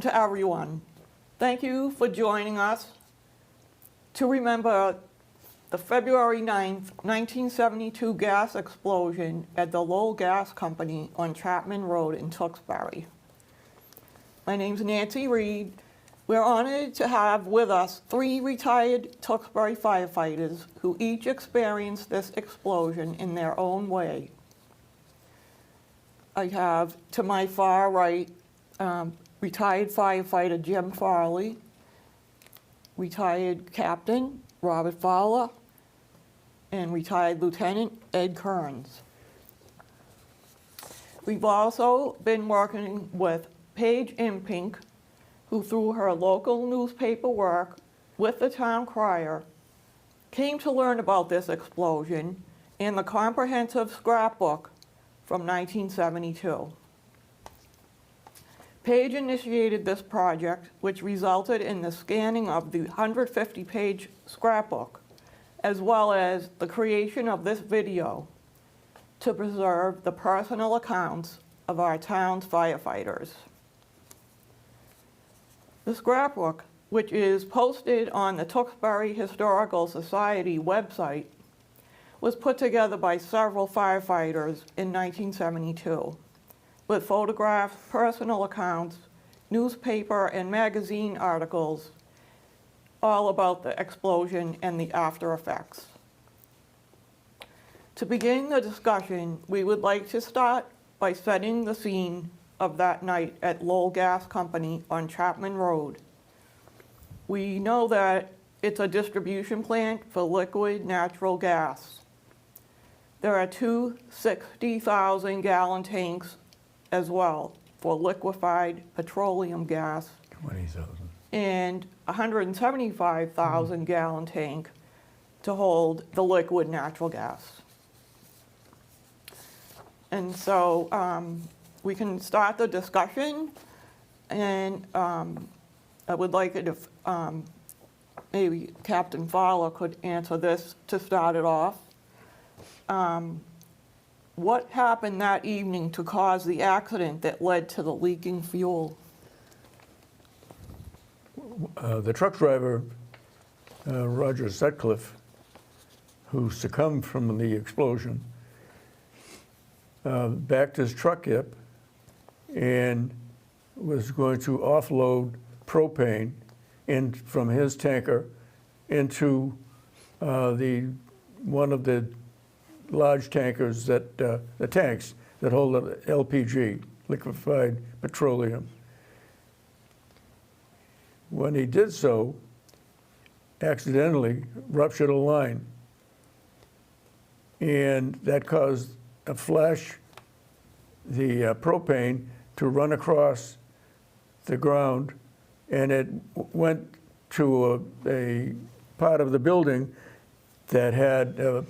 to everyone. Thank you for joining us to remember the February 9th, 1972 gas explosion at the Lowell Gas Company on Chapman Road in Tewksbury. My name's Nancy Reed. We're honored to have with us 3 retired Tewksbury firefighters who each experienced this explosion in their own way. I have, to my far right, retired firefighter Jim Farley, retired Captain Robert Fowler, and retired Lieutenant Ed Kearns. We've also been working with Paige Impink, who through her local newspaper work with the town crier, came to learn about this explosion in the comprehensive scrapbook from 1972. Paige initiated this project, which resulted in the scanning of the 150-page scrapbook, as well as the creation of this video to preserve the personal accounts of our town's firefighters. The scrapbook, which is posted on the Tewksbury Historical Society website, was put together by several firefighters in 1972, with photographs, personal accounts, newspaper and magazine articles, all about the explosion and the after effects. To begin the discussion, we would like to start by setting the scene of that night at Lowell Gas Company on Chapman Road. We know that it's a distribution plant for liquid natural gas. There are 2 60,000-gallon tanks as well for liquefied petroleum gas. 20,000. And 175,000-gallon tank to hold the liquid natural gas. And so we can start the discussion, and I would like it if maybe Captain Fowler could answer this to start it off. What happened that evening to cause the accident that led to the leaking fuel? The truck driver, Roger Sutcliffe, who succumbed from the explosion, backed his truck up and was going to offload propane from his tanker into one of the large tankers that the tanks that hold LPG, liquefied petroleum. When he did so, accidentally ruptured a line, and that caused a flash, the propane to run across the ground, and it went to a part of the building that had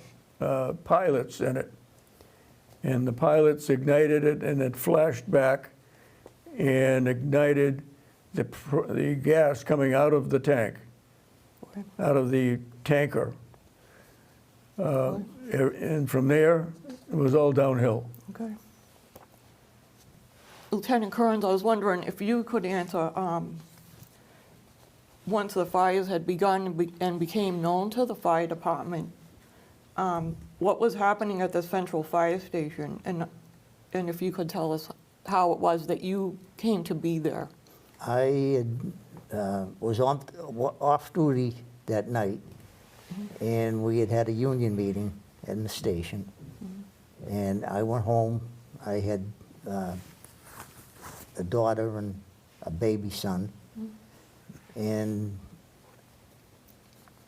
pilots in it. And the pilots ignited it, and it flashed back and ignited the gas coming out of the tank, out of the tanker. And from there, it was all downhill. Okay. Lieutenant Kearns, I was wondering if you could answer, once the fires had begun and became known to the fire department, what was happening at the central fire station, and if you could tell us how it was that you came to be there. I was off duty that night, and we had a union meeting in the station. And I went home. I had a daughter and a baby son. And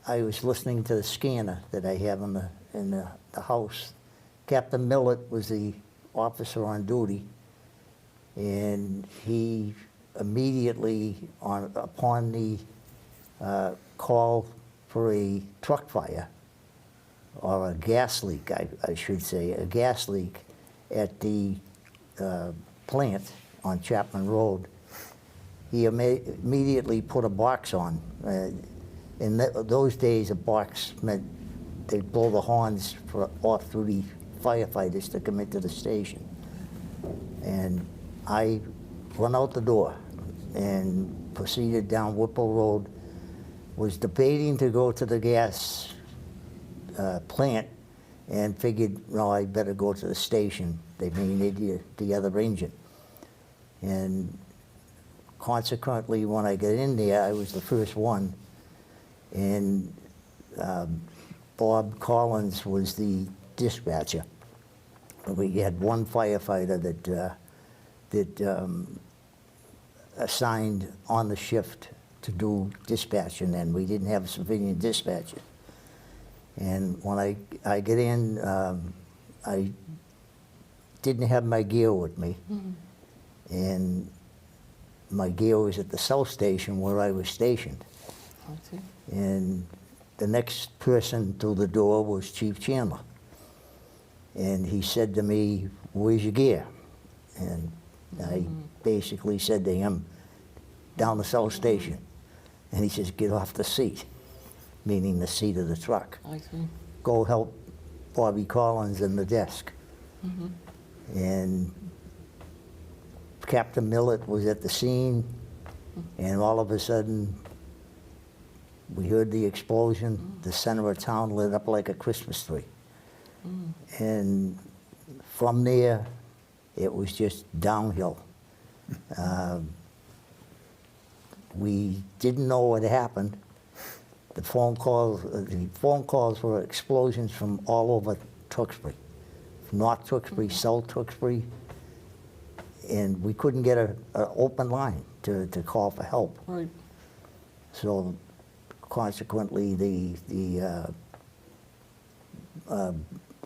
I was listening to the scanner that I have in the house. Captain Millett was the officer on duty, and he immediately, upon the call for a truck fire, or a gas leak, I should say, a gas leak at the plant on Chapman Road, he immediately put a box on. In those days, a box meant they'd blow the horns for off-duty firefighters to come into the station. And I run out the door, and proceeded down Whipple Road. Was debating to go to the gas plant and figured, no, I better go to the station. They may need the other engine. And consequently, when I got in there, I was the first one. And Bob Collins was the dispatcher. We had one firefighter that assigned on the shift to do dispatching, and we didn't have a civilian dispatcher. And when I get in, I didn't have my gear with me. And my gear was at the South Station where I was stationed. I see. And the next person through the door was Chief Chandler. And he said to me, "Where's your gear?" And I basically said to him, "Down the South Station." And he says, "Get off the seat," meaning the seat of the truck. I see. "Go help Bobby Collins in the desk." And Captain Millett was at the scene, and all of a sudden, we heard the explosion. The center of town lit up like a Christmas tree. And from there, it was just downhill. We didn't know what happened. The phone calls were explosions from all over Tewksbury, from North Tewksbury, South Tewksbury, and we couldn't get an open line to call for help. Right. So consequently, the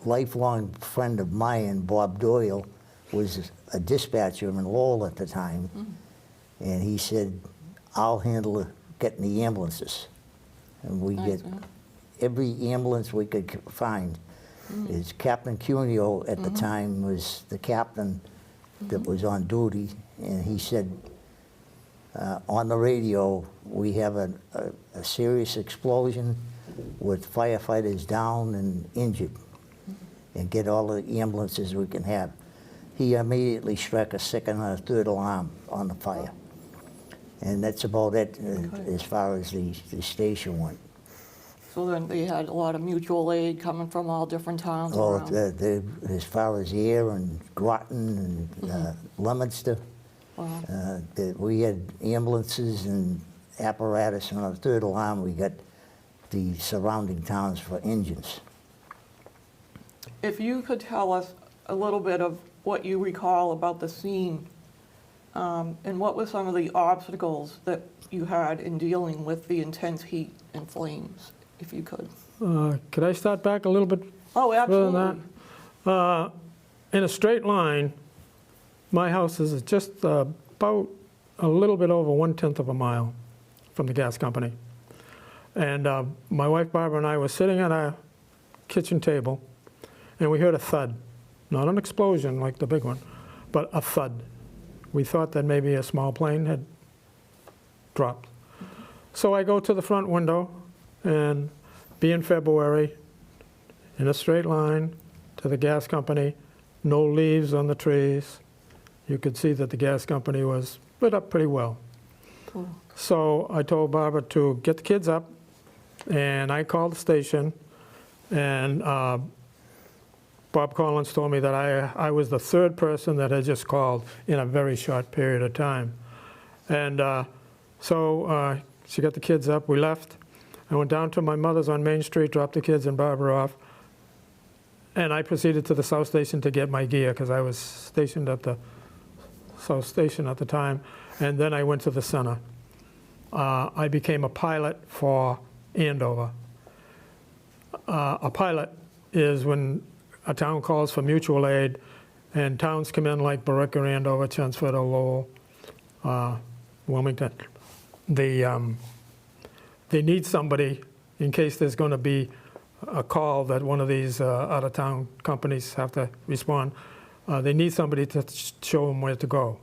lifelong friend of mine, Bob Doyle, was a dispatcher in Lowell at the time, and he said, "I'll handle getting the ambulances." And we Nice, get huh? every ambulance we could find. Is Captain Cuneo at the time was the captain that was on duty, and he said on the radio, "We have a serious explosion with firefighters down and injured, and get all the ambulances we can have." He immediately struck a second and a third alarm on the fire. And that's about it as far as the station went. So then they had a lot of mutual aid coming from all different towns Oh, around. as far as here and Groton and Leominster, Wow. we had ambulances and apparatus, and on the third alarm we got the surrounding towns for engines. If you could tell us a little bit of what you recall about the scene, and what were some of the obstacles that you had in dealing with the intense heat and flames, if you could. Could I start back a little bit Oh, further than absolutely. that? In a straight line, my house is just about a little bit over 1/10 of a mile from the gas company. And my wife Barbara and I were sitting at our kitchen table, and we heard a thud. Not an explosion like the big one, but a thud. We thought that maybe a small plane had dropped. So I go to the front window, and being February, in a straight line to the gas company, no leaves on the trees. You could see that the gas company was lit up pretty well. Cool. So I told Barbara to get the kids up, and I called the station, and Bob Collins told me that I was the third person that had just called in a very short period of time. And so she got the kids up, we left. I went down to my mother's on Main Street, dropped the kids and Barbara off, and I proceeded to the South Station to get my gear, because I was stationed at the South Station at the time, and then I went to the center. I became a pilot for Andover. A pilot is when a town calls for mutual aid, and towns come in like Barica, Andover, Chelmsford, or Lowell, Wilmington. They need somebody in case there's going to be a call that one of these out-of-town companies have to respond. They need somebody to show them where to go.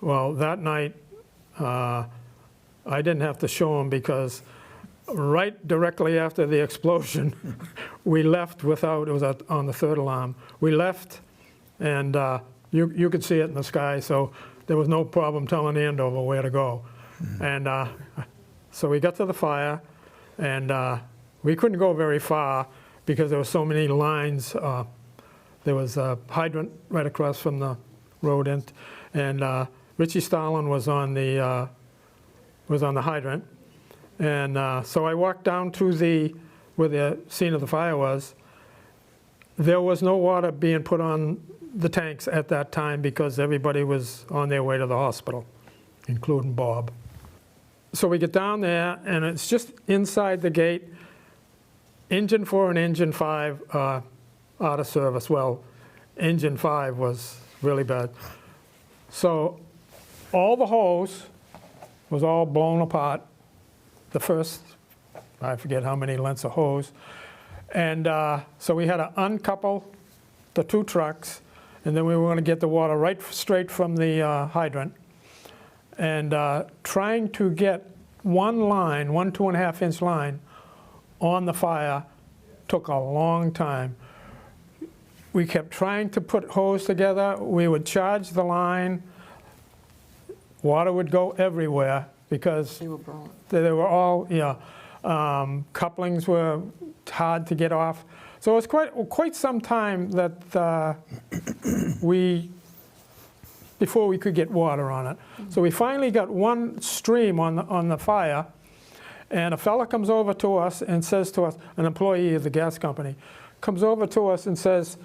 Well, that night, I didn't have to show them, because right directly after the explosion, we left without, it was on the third alarm, we left, and you could see it in the sky, so there was no problem telling Andover where to go. And so we got to the fire, and we couldn't go very far because there were so many lines. There was a hydrant right across from the road, and Richie Starlin was on the hydrant. And so I walked down to where the scene of the fire was. There was no water being put on the tanks at that time because everybody was on their way to the hospital, including Bob. So we get down there, and it's just inside the gate. Engine 4 and Engine 5 out of service. Well, Engine 5 was really bad. So all the hose was all blown apart. The first, I forget how many lengths of hose. And so we had to uncouple the 2 trucks, and then we were going to get the water right straight from the hydrant. And trying to get one line, 1 2.5-inch line, on the fire took a long time. We kept trying to put hose together. We would charge the line. Water would go everywhere because They were burned. they were all, couplings were hard to get off. So it was quite some time that before we could get water on it. So we finally got one stream on the fire, and a fella comes over to us and says to us, an employee of the gas company, comes over to us and says,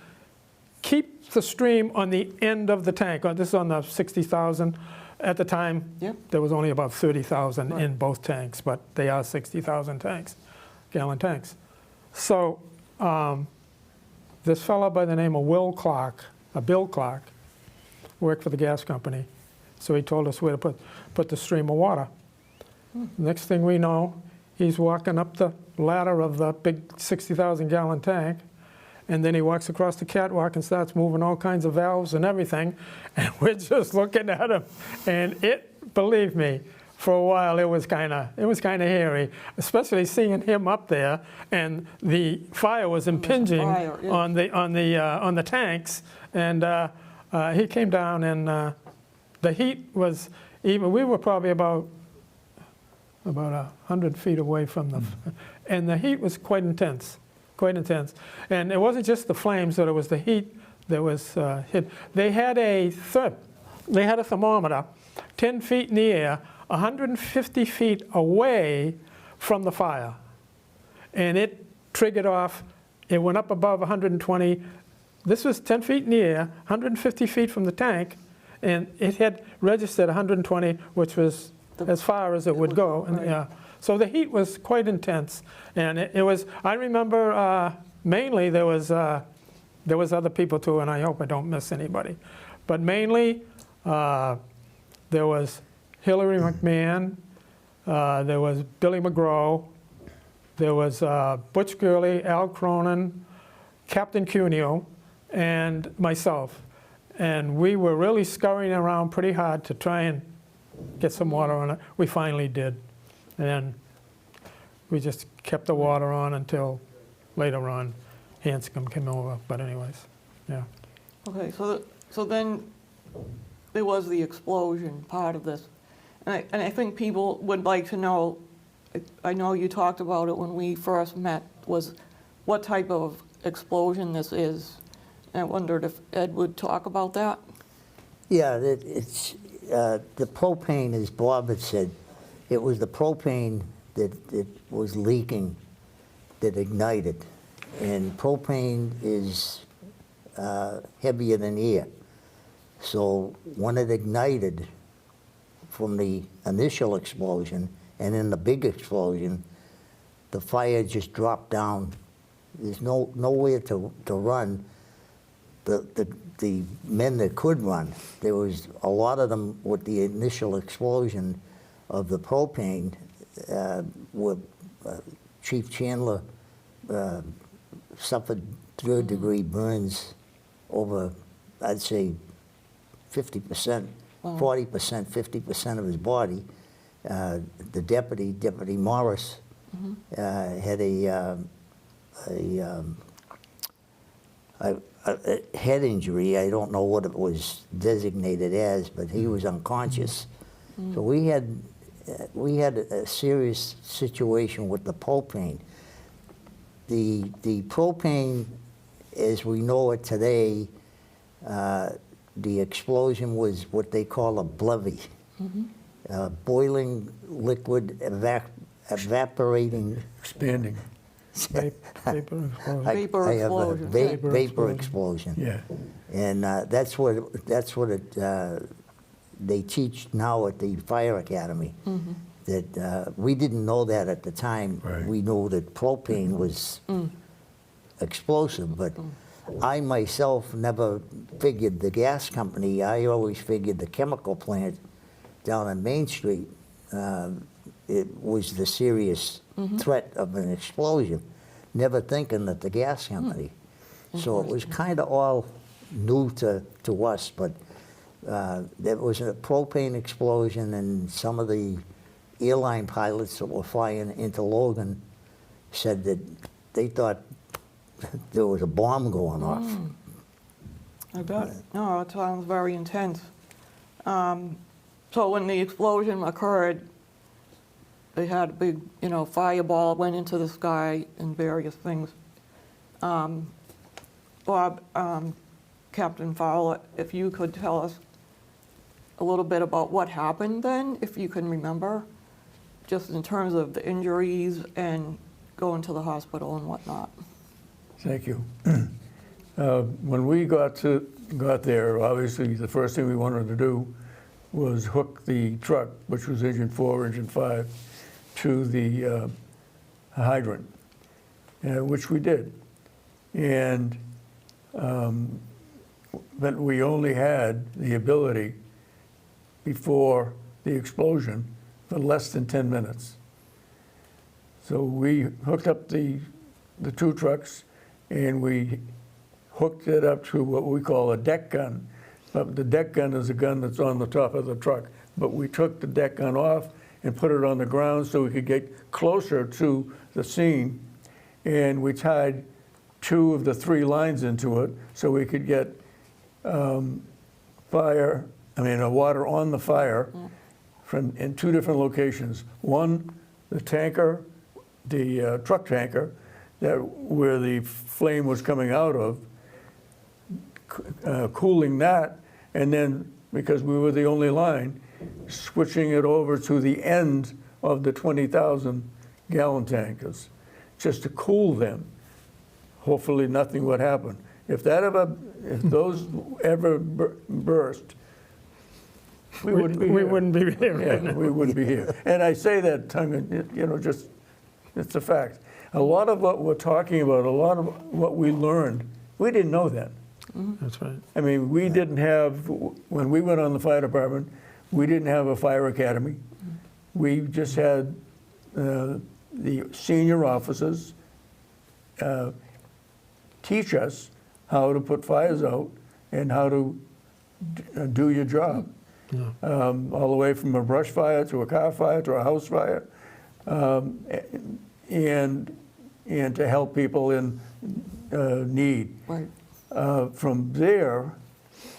keep the stream on the end of the tank. This is on the 60,000. At the time, Yep. there was only about 30,000 Right. in both tanks, but they are 60,000 gallon tanks. So this fellow by the name of Bill Clark, worked for the gas company. So he told us where to put the stream of water. Next thing we know, he's walking up the ladder of the big 60,000 gallon tank, and then he walks across the catwalk and starts moving all kinds of valves and everything, and we're just looking at him. And believe me, for a while it was kind of hairy, especially seeing him up there, and the fire was impinging fire, yeah. on the tanks, and he came down, and the heat was even. We were probably about 100 feet away from them, and the heat was quite intense. And it wasn't just the flames, but it was the heat that was hit. They had a thermometer 10 feet in the air, 150 feet away from the fire. And it triggered off, it went up above 120. This was 10 feet in the air, 150 feet from the tank, and it had registered 120, which was as far as it would go. And, right. yeah. So the heat was quite intense, and it was. I remember mainly there was other people too, and I hope I don't miss anybody, but mainly there was Hillary McMahon, there was Billy McGraw, there was Butch Gurley, Al Cronin, Captain Cuneo, and myself, and we were really scurrying around pretty hard to try and get some water on it. We finally did. And we just kept the water on until later on Hanscom came over. But anyways, yeah. Okay, so then there was the explosion part of this. And I think people would like to know, I know you talked about it when we first met, was what type of explosion this is. And I wondered if Ed would talk about that. Yeah, it's the propane, as Bob had said, it was the propane that was leaking that ignited. And propane is heavier than air. So when it ignited from the initial explosion and then the big explosion, the fire just dropped down. There's nowhere to run. The men that could run, there was a lot of them with the initial explosion of the propane. Chief Chandler suffered third-degree burns over, I'd say, 50%, Wow. 40%, 50% of his body. The Deputy Morris, had a head injury. I don't know what it was designated as, but he was unconscious. So we had a serious situation with the propane. The propane, as we know it today, the explosion was what they call a blevy, boiling liquid evaporating. Expanding, Vapor explosion. Vapor I have a explosion. vapor explosion. yeah. And that's what they teach now at the fire academy. That we didn't know that at the time. Right. We knew that propane was explosive, but I myself never figured the gas company. I always figured the chemical plant down on Main Street. It was the serious threat of an explosion, never thinking that the gas company. So it was kind of all new to us, but there was a propane explosion, and some of the airline pilots that were flying into Logan said that they thought there was a bomb going off. I bet. No, it sounds very intense. So when the explosion occurred, they had a big, fireball went into the sky and various things. Bob, Captain Fowler, if you could tell us a little bit about what happened then, if you can remember, just in terms of the injuries and going to the hospital and whatnot. Thank you. When we got there, obviously the first thing we wanted to do was hook the truck, which was engine 4, engine 5, to the hydrant, which we did. And but we only had the ability before the explosion for less than 10 minutes. So we hooked up the 2 trucks, and we hooked it up to what we call a deck gun. But the deck gun is a gun that's on the top of the truck. But we took the deck gun off and put it on the ground so we could get closer to the scene. And we tied 2 of the 3 lines into it so we could get water on the fire in 2 different locations. One, the tanker, the truck tanker, where the flame was coming out of, cooling that, and then, because we were the only line, switching it over to the end of the 20,000 gallon tankers, just to cool them. Hopefully nothing would happen. If those ever burst, we wouldn't be here. We wouldn't be here. Yeah, we wouldn't be here. And I say that just, it's a fact. A lot of what we're talking about, a lot of what we learned, we didn't know then. That's right. I mean, we didn't have, when we went on the fire department, we didn't have a fire academy. We just had the senior officers teach us how to put fires out and how to do your job. Yeah. All the way from a brush fire to a car fire to a house fire, and to help people in need. Right. From there,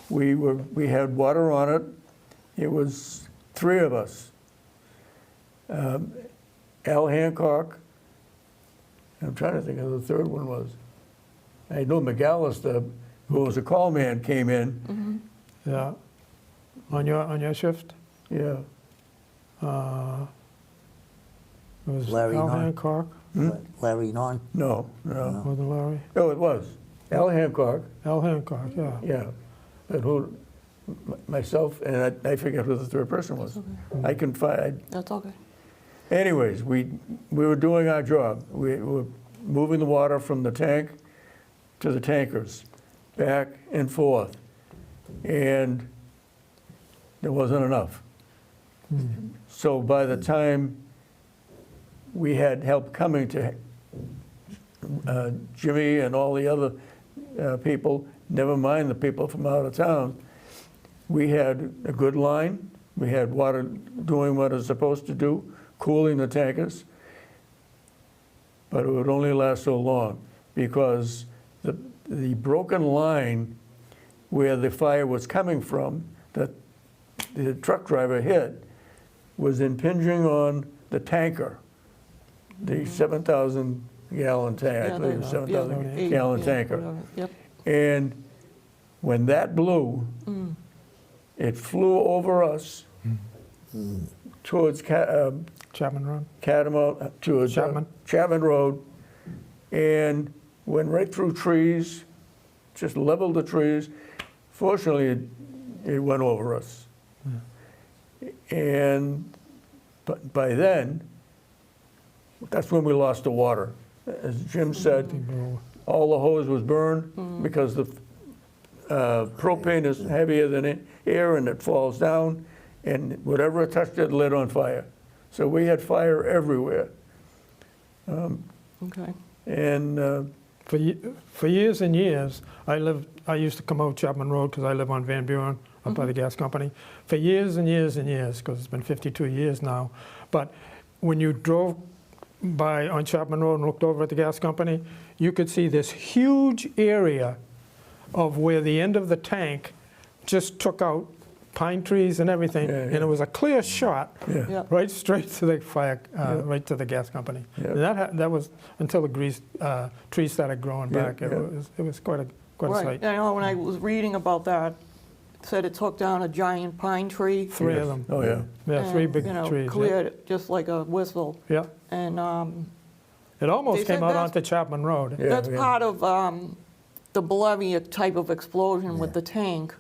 we had water on it. It was 3 of us. Al Hancock, I'm trying to think who the 3rd one was. I know McAllister, who was a call man, came in. Yeah. On your shift? Yeah. It was Larry Al Nunn. Hancock. Larry Non. No. Was it Larry? Oh, it was. Al Hancock, Al Hancock, yeah. yeah. But myself, and I forget who the 3rd person was. I can find. That's okay. Anyways, we were doing our job. We were moving the water from the tank to the tankers, back and forth. And there wasn't enough. So by the time we had help coming to Jimmy and all the other people, never mind the people from out of town, we had a good line. We had water doing what it's supposed to do, cooling the tankers. But it would only last so long because the broken line where the fire was coming from, that the truck driver hit, was impinging on the tanker, the 7,000 gallon tank, I believe it was 7,000 gallon tanker. Whatever. Yep. And when that blew, it flew over us towards Chapman Road. Catamount, towards Chapman. Chapman Road, and went right through trees, just leveled the trees. Fortunately, it went over us. But by then, that's when we lost the water. As Jim said, all the hose was burned because the propane is heavier than air and it falls down, and whatever it touched it lit on fire. So we had fire everywhere. Okay. And For years and years, I used to come out Chapman Road because I live on Van Buren, up by the gas company. For years and years and years, because it's been 52 years now. But when you drove by on Chapman Road and looked over at the gas company, you could see this huge area of where the end of the tank just took out pine trees and everything, Yeah, and yeah. it was a clear shot yeah, Yeah. right straight to the fire, right to the gas company. Yeah. And that was until the trees started growing Yeah, back. yeah. It was quite a Right. sight. I know when I was reading about that, it said it took down a giant pine tree. 3 of Yes. them. Oh, yeah. Yeah, 3 and, big you know, trees. Cleared it just like a whistle. Yeah. And It almost They came said out that's- onto Chapman Road. Yeah, that's yeah. part of the Blevy type of explosion with Yeah. the tank.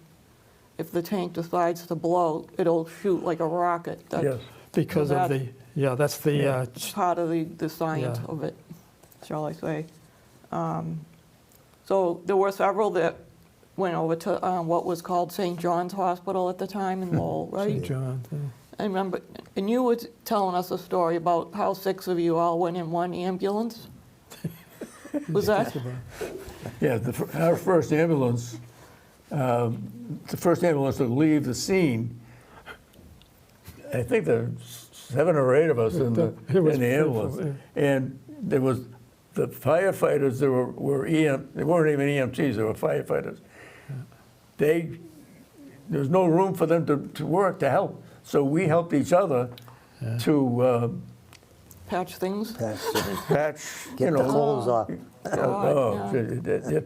If the tank decides to blow, it'll shoot like a rocket. That's Yes. Because So of the, that's the, Yeah. part of the science Yeah. of it, shall I say. So there were several that went over to what was called St. John's Hospital at the time in Lowell, St. right? John. I remember, and you were telling us a story about how 6 of you all went in one ambulance. Was that? Yeah, our first ambulance, the first ambulance to leave the scene, I think there were 7 or 8 of us in the It was ambulance. fearful, And there was the firefighters, they weren't even EMTs, they were firefighters. There was no room for them to work, to help. So we helped each other to Patch things? Patch, patch, Get the clothes off. Oh, Yeah.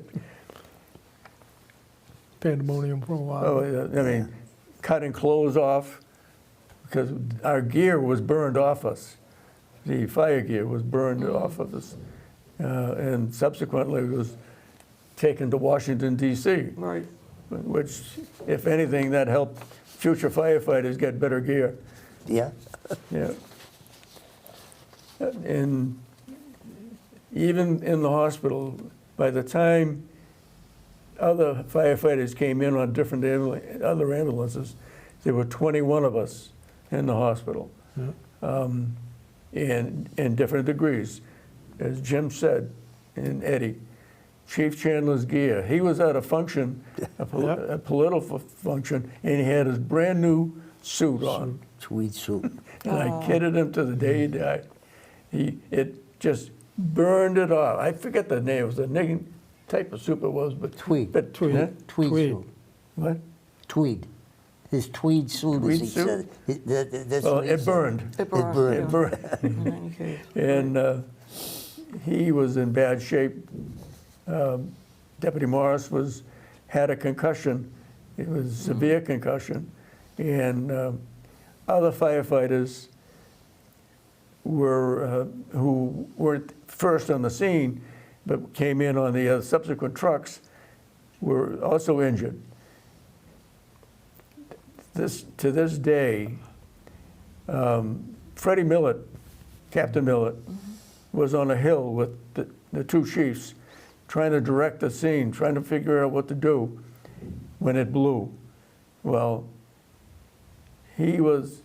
Pandemonium for a while. Oh, I mean, cutting clothes off, because our gear was burned off us. The fire gear was burned off of us. And subsequently was taken to Washington DC, Right. which, if anything, that helped future firefighters get better gear. Yeah, Yeah. And even in the hospital, by the time other firefighters came in on different other ambulances, there were 21 of us in the hospital, in different degrees. As Jim said, and Eddie, Chief Chandler's gear. He was at a function, a political function, and he had his brand new suit on. tweed suit. And I kidded him to the day he died. It just burned it off. I forget the name. It was the name type of soup it was, but Tweed. But Tweed. huh? Tweed Tweed. suit. What? Tweed. His tweed suit, Tweed as he suit? said. That's Well, what he it said. burned. It burned. burned. yeah, It burned. In any case. And he was in bad shape. Deputy Morris had a concussion. It was a severe concussion, and other firefighters who weren't first on the scene, but came in on the subsequent trucks, were also injured. To this day, Freddie Millett, Captain Millett, was on a hill with the 2 chiefs, trying to direct the scene, trying to figure out what to do when it blew. Well, he was,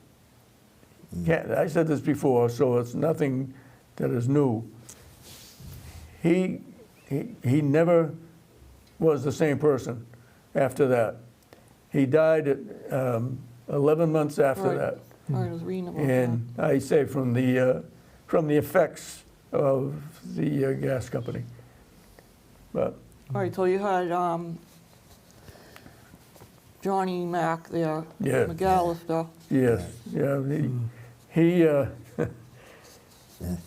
I said this before, so it's nothing that is new. He never was the same person after that. He died at 11 months after Right. that. I was reading about that. And I say from the effects of the gas company. But All right, so you had Johnny Mack there, Yeah. McAllister. Yes, yeah,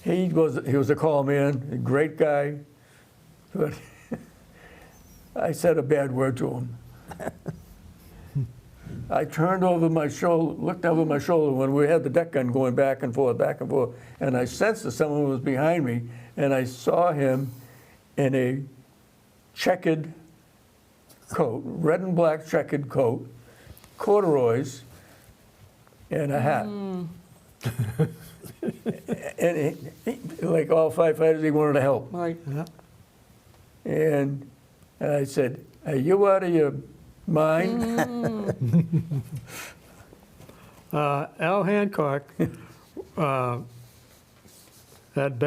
he was a call man, a great guy, but I said a bad word to him. I turned over my shoulder, looked over my shoulder when we had the deck gun going back and forth, and I sensed that someone was behind me, and I saw him in a checkered coat, red and black checkered coat, corduroys, and a hat. And like all firefighters, he wanted to help. Right. Yeah. And I said, "Are you out of your mind?" Al Hancock had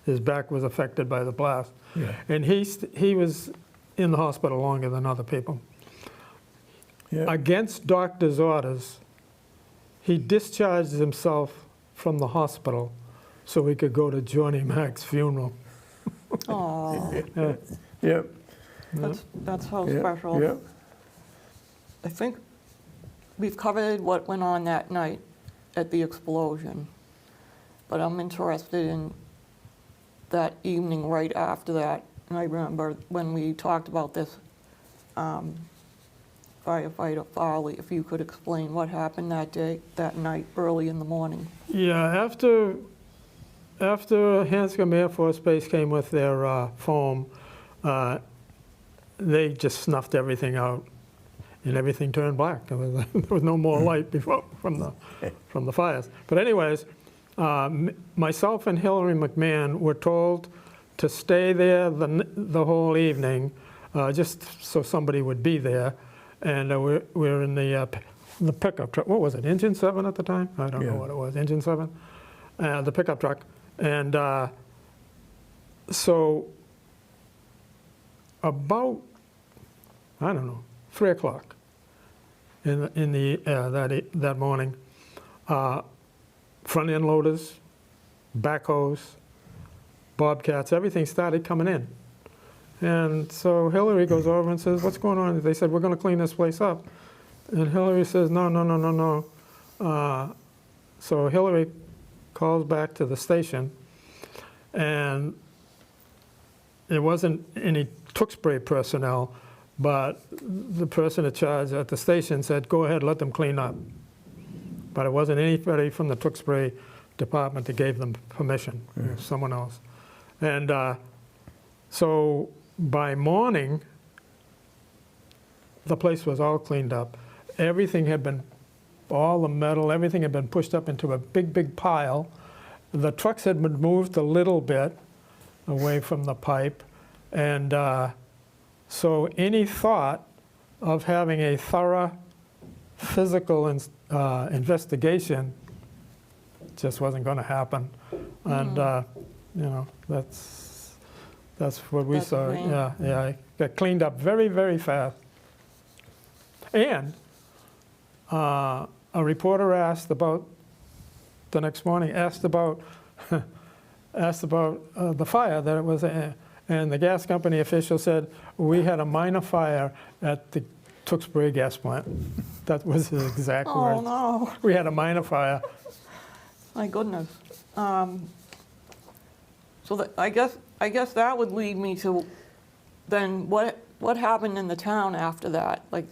his back was affected by the blast. Yeah. And he was in the hospital longer than other people. Yeah. Against doctor's orders, he discharged himself from the hospital so he could go to Johnny Mack's funeral. Oh, Yeah. Yep. that's so Yep. special. Yep. I think we've covered what went on that night at the explosion, but I'm interested in that evening right after that. And I remember when we talked about this, firefighter Farley, if you could explain what happened that day, that night, early in the morning. Yeah, after Hanscom Air Force Base came with their foam, they just snuffed everything out, and everything turned black. There was no more light before from the fires. But anyways, myself and Hillary McMahon were told to stay there the whole evening, just so somebody would be there. And we're in the pickup truck. What was it, Engine 7 at the time? I don't know Yeah. what it was, Engine 7? The pickup truck. And so about, I don't know, 3 o'clock that morning, front end loaders, backhoes, bobcats, everything started coming in. And so Hillary goes over and says, "What's going on?" They said, "We're going to clean this place up." And Hillary says, "No, no, no, no, no." So Hillary calls back to the station, and there wasn't any Tewksbury personnel, but the person in charge at the station said, "Go ahead, let them clean up." But it wasn't anybody from the Tewksbury department that gave them permission. It was someone else. And so by morning, the place was all cleaned up. Everything had been, all the metal, everything had been pushed up into a big, big pile. The trucks had been moved a little bit away from the pipe. And so any thought of having a thorough physical investigation just wasn't going to happen. And, you know, that's what we That's saw. great. Yeah, it got cleaned up very, very fast. And a reporter asked about, the next morning, asked about the fire that it was, and the gas company official said, "We had a minor fire at the Tewksbury gas plant." That was his exact Oh, words. no, We had a minor fire. my goodness. So I guess that would lead me to then what happened in the town after that? Like,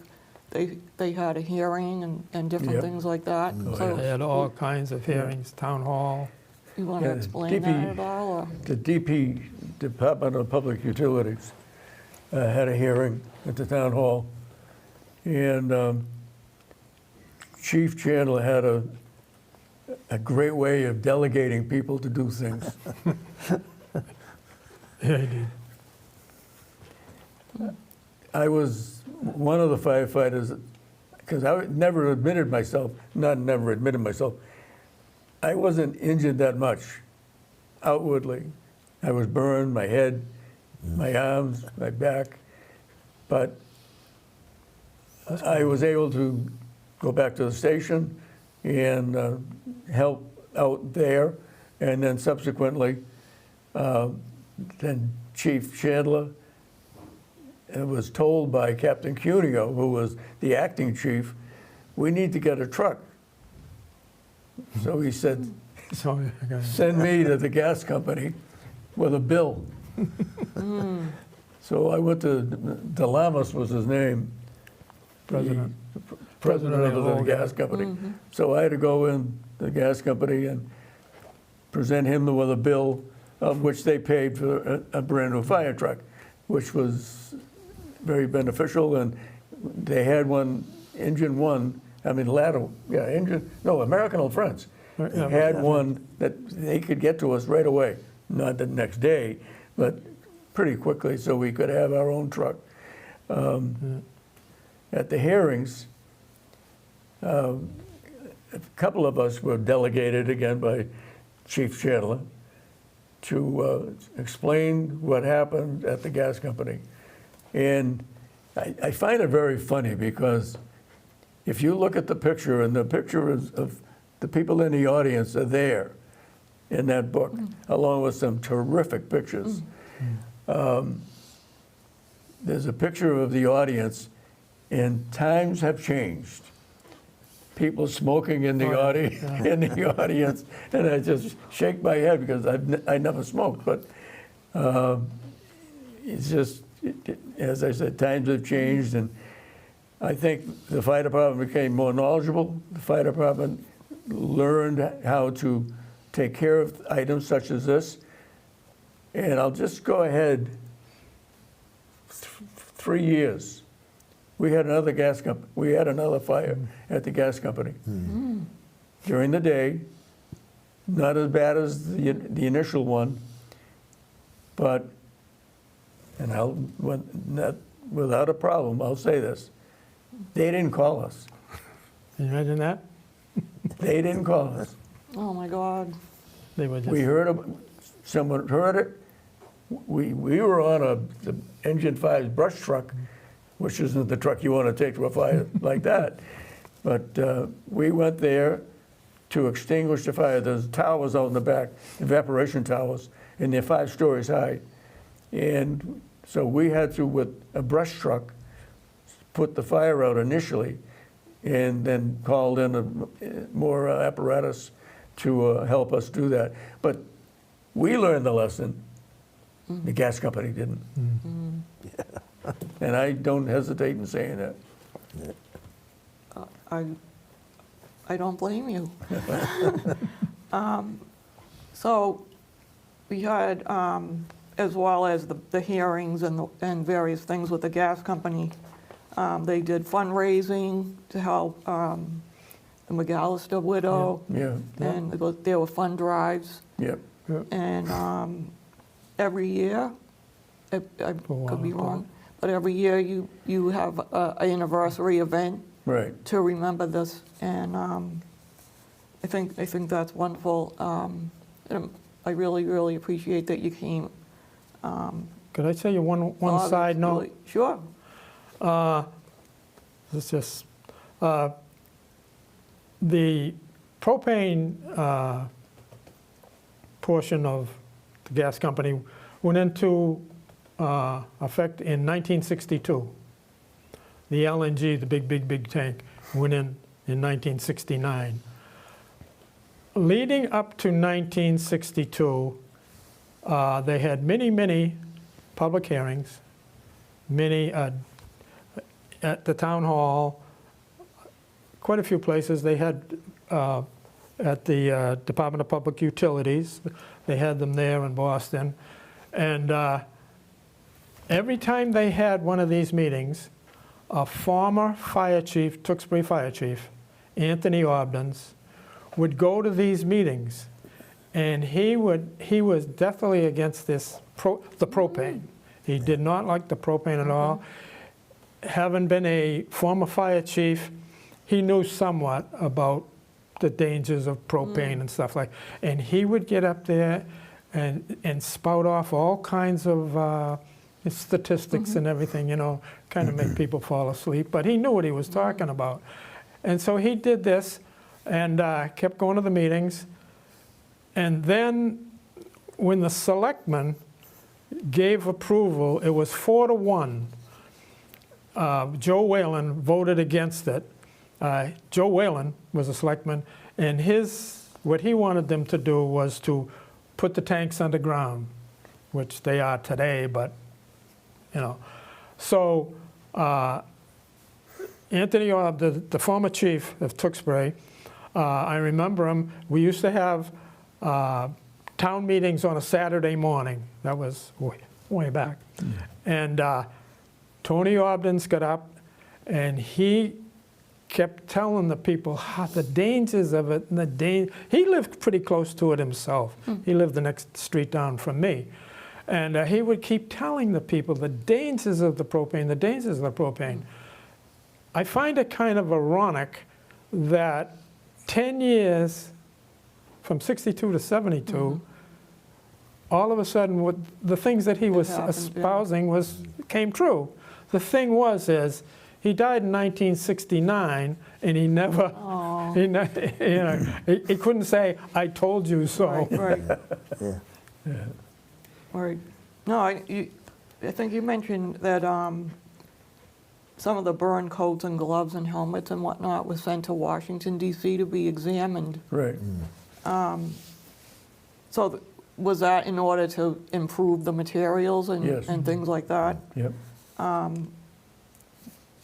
they had a hearing and different Yep. things like that? Oh, So They had all kinds of hearings, town hall. you want to Yeah, explain DP that at all, or? The DP, Department of Public Utilities, had a hearing at the town hall, and Chief Chandler had a great way of delegating people to do things. Yeah, he did. I was one of the firefighters, because I never admitted myself, I wasn't injured that much outwardly. I was burned, my head, my arms, my back, but I was able to go back to the station and help out there, and then subsequently, then Chief Chandler and was told by Captain Cuneo, who was the acting chief, we need to get a truck. So he said, So, okay. send me to the gas company with a bill. So I went to, Delamas was his name. President. The president of the President of gas company. So I had to go in the gas company and present him with a bill of which they paid for a brand new fire truck, which was very beneficial. And they had one, engine one, American Old Friends had one that they could get to us right away, not the next day, but pretty quickly, so we could have our own truck. At the hearings, a couple of us were delegated again by Chief Chandler to explain what happened at the gas company. And I find it very funny because if you look at the picture, and the picture of the people in the audience are there in that book, along with some terrific pictures. There's a picture of the audience, and times have changed. People smoking in the audience, and I just shake my head because I never smoked. But it's just, as I said, times have changed, and I think the fire department became more knowledgeable. The fire department learned how to take care of items such as this. And I'll just go ahead, 3 years. We had another gas company. We had another fire at the gas company. During the day, not as bad as the initial one, but, and without a problem, I'll say this, they didn't call us. Can you imagine that? They didn't call us. Oh, my God. They were just. We heard someone heard it. We were on the Engine 5's brush truck, which isn't the truck you want to take to a fire like that. But we went there to extinguish the fire. There's towers out in the back, evaporation towers, and they're 5 stories high. And so we had to, with a brush truck, put the fire out initially, and then called in more apparatus to help us do that. But we learned the lesson. The gas company didn't. And I don't hesitate in saying that. I don't blame you. So we had, as well as the hearings and various things with the gas company, they did fundraising to help the McAllister widow. Yeah. And there were fund drives. Yep. And every year, I could be wrong, but every year you have an anniversary event Right. to remember this, and I think that's wonderful. And I really, really appreciate that you came. Could I tell you one Bob, side it's note? really- Sure. It's just, the propane portion of the gas company went into effect in 1962. The LNG, the big tank, went in 1969. Leading up to 1962, they had many public hearings, many at the town hall, quite a few places. They had at the Department of Public Utilities, they had them there in Boston. And every time they had one of these meetings, a former fire chief, Tewksbury fire chief, Anthony Obdens, would go to these meetings, and he was definitely against the propane. He did not like the propane at all. Having been a former fire chief, he knew somewhat about the dangers of propane and stuff like. And he would get up there and spout off all kinds of statistics and everything, kind of make people fall asleep. But he knew what he was talking about. And so he did this and kept going to the meetings. And then when the selectmen gave approval, it was 4-1 Joe Whalen voted against it. Joe Whalen was a selectman, and what he wanted them to do was to put the tanks underground, which they are today, but, you know. So Anthony Orb, the former chief of Tewksbury, I remember him, we used to have town meetings on a Saturday morning. That was way back. And Tony Obdens got up, and he kept telling the people how the dangers of it, and he lived pretty close to it himself. He lived the next street down from me. And he would keep telling the people the dangers of the propane, the dangers of the propane. I find it kind of ironic that 10 years, from 62 to 72, all of a sudden, what the things that he was espousing came true. The thing is he died in 1969, and he never, he couldn't say, "I told you so." Right. Yeah. Right. No, I think you mentioned that some of the burn coats and gloves and helmets and whatnot was sent to Washington, D.C. to be examined. Right. So was that in order to improve the materials and, Yes. and things like that? Yep.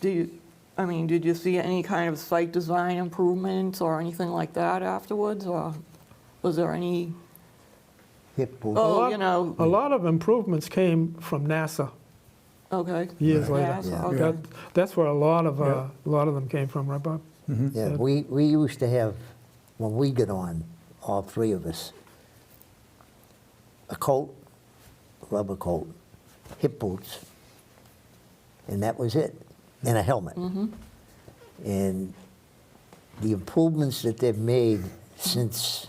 Did you see any kind of site design improvements or anything like that afterwards, or was there any? Hip boots. Oh, A lot of improvements came from NASA Okay. years later. NASA, Yeah. okay. That's where a lot of them came from, right, Bob? Yeah, we used to have, when we got on, all three of us, a coat, rubber coat, hip boots, and that was it, and a helmet. And the improvements that they've made since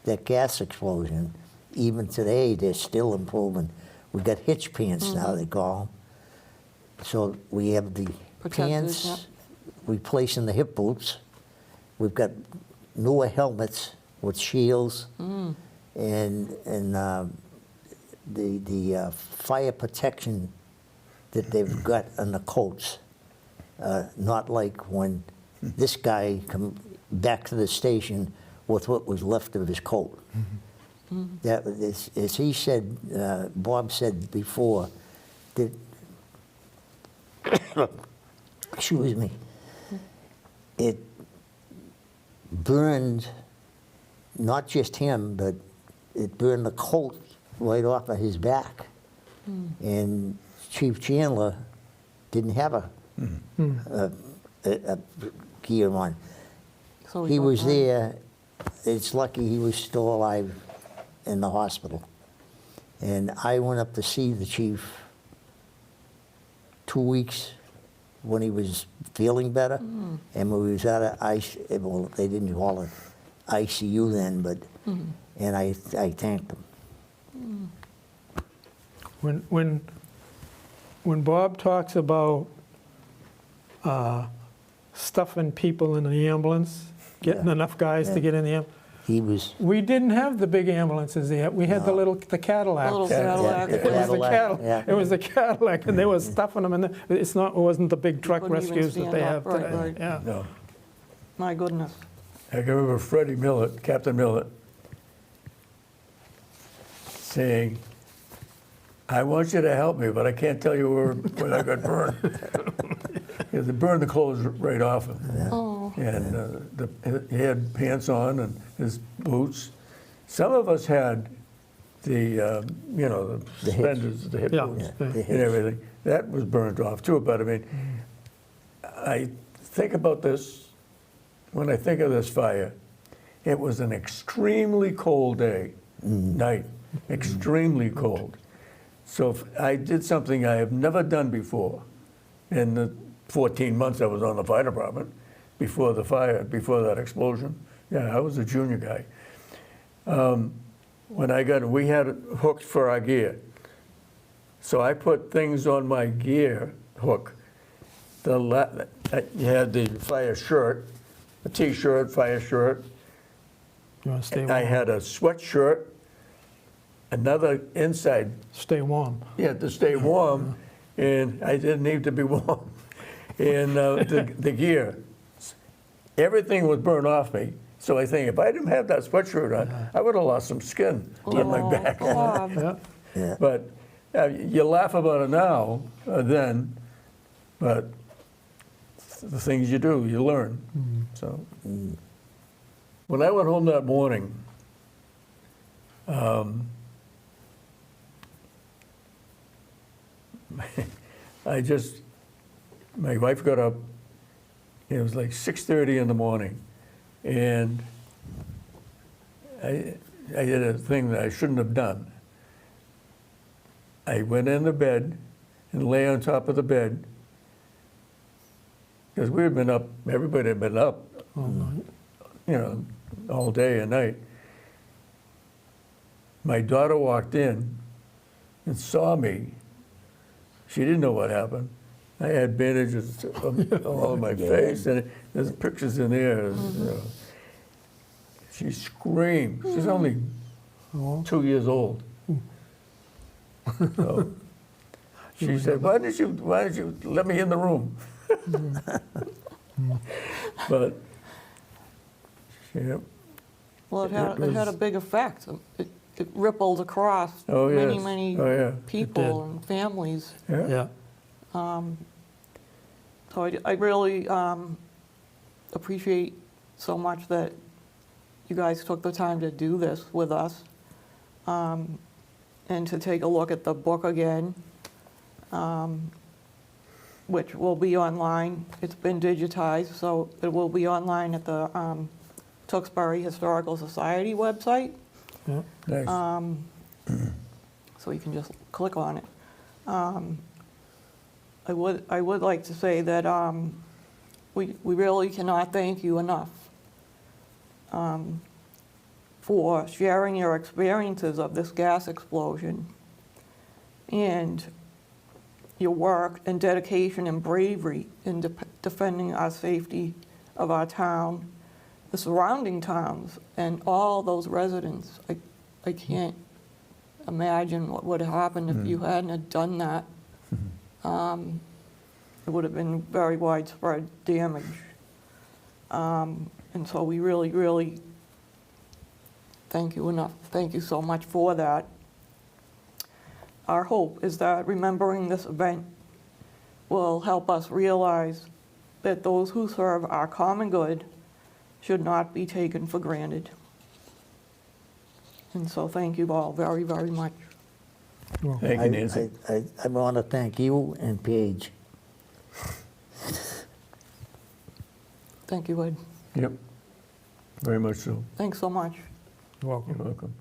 that gas explosion, even today, they're still improving. We got hitch pants now, they call them. So we have the Protectors, pants yep. replacing the hip boots. We've got newer helmets with shields and the fire protection that they've got on the coats. Not like when this guy come back to the station with what was left of his coat. That, as he said, Bob said before, that, excuse me, it burned not just him, but it burned the coat right off of his back. And Chief Chandler didn't have a gear on. So He got was that. there. It's lucky he was still alive in the hospital. And I went up to see the chief 2 weeks when he was feeling better. And when we was out of well, they didn't call it ICU then, but, and I thanked him. When Bob talks about stuffing people in the ambulance, getting Yeah. enough guys to Yeah. get in the ambulance, He was, we didn't have the big ambulances there. We had the Cadillacs. The little Cadillac. Cadillac. Yeah, It was the Cadillac, Cadillac. yeah. It was the Cadillac, and they were stuffing them in there. It wasn't the big truck couldn't even rescues that stand they up. have Right, today. right. Yeah. No. My goodness. I can remember Freddie Millett, Captain Millett, saying, "I want you to help me, but I can't tell you where I got burned." Because they burned the clothes right off him. Oh. And he had pants on and his boots. Some of us had the suspenders, the hip Yeah. boots Yeah, the and hitch. everything. That was burned off too, but I mean, I think about this, when I think of this fire, it was an extremely cold night, extremely cold. So if I did something I have never done before in the 14 months I was on the fire department, before the fire, before that explosion. Yeah, I was a junior guy. We had hooks for our gear. So I put things on my gear hook. You had the fire shirt, a t-shirt, fire shirt. You want to stay warm? I had a sweatshirt, another inside, Stay warm. to stay warm, and I didn't need to be warm. And the gear, everything was burned off me. So I think if I didn't have that sweatshirt on, I would have lost some skin on my Oh, back. Bob. Yeah. Yeah. But you laugh about it now, then, but the things you do, you learn. So when I went home that morning, my wife got up, it was like 6:30 in the morning, and I did a thing that I shouldn't have done. I went into bed and lay on top of the bed, because we had been up, everybody had been up, all day and night. My daughter walked in and saw me. She didn't know what happened. I had bandages all over my face, and there's pictures in there. She screamed. She's only 2 years old. So she said, "Why did you let me in the room?" But yeah, Well, it had was- a big effect. It rippled across Oh, many, yes. many Oh, yeah. people and families. yeah. Yeah. So I really appreciate so much that you guys took the time to do this with us, and to take a look at the book again, which will be online. It's been digitized, so it will be online at the Tewksbury Historical Society website, Yeah. Nice. so you can just click on it. I would like to say that we really cannot thank you enough for sharing your experiences of this gas explosion and your work and dedication and bravery in defending our safety of our town, the surrounding towns, and all those residents. I can't imagine what would have happened if you hadn't have done that. It would have been very widespread damage. And so we really, really thank you so much for that. Our hope is that remembering this event will help us realize that those who serve our common good should not be taken for granted. And so thank you all very, very much. Thank you, Nancy. I want to thank you and Paige. Thank you, Ed. Yep, very much so. Thanks so much. You're welcome. You're welcome.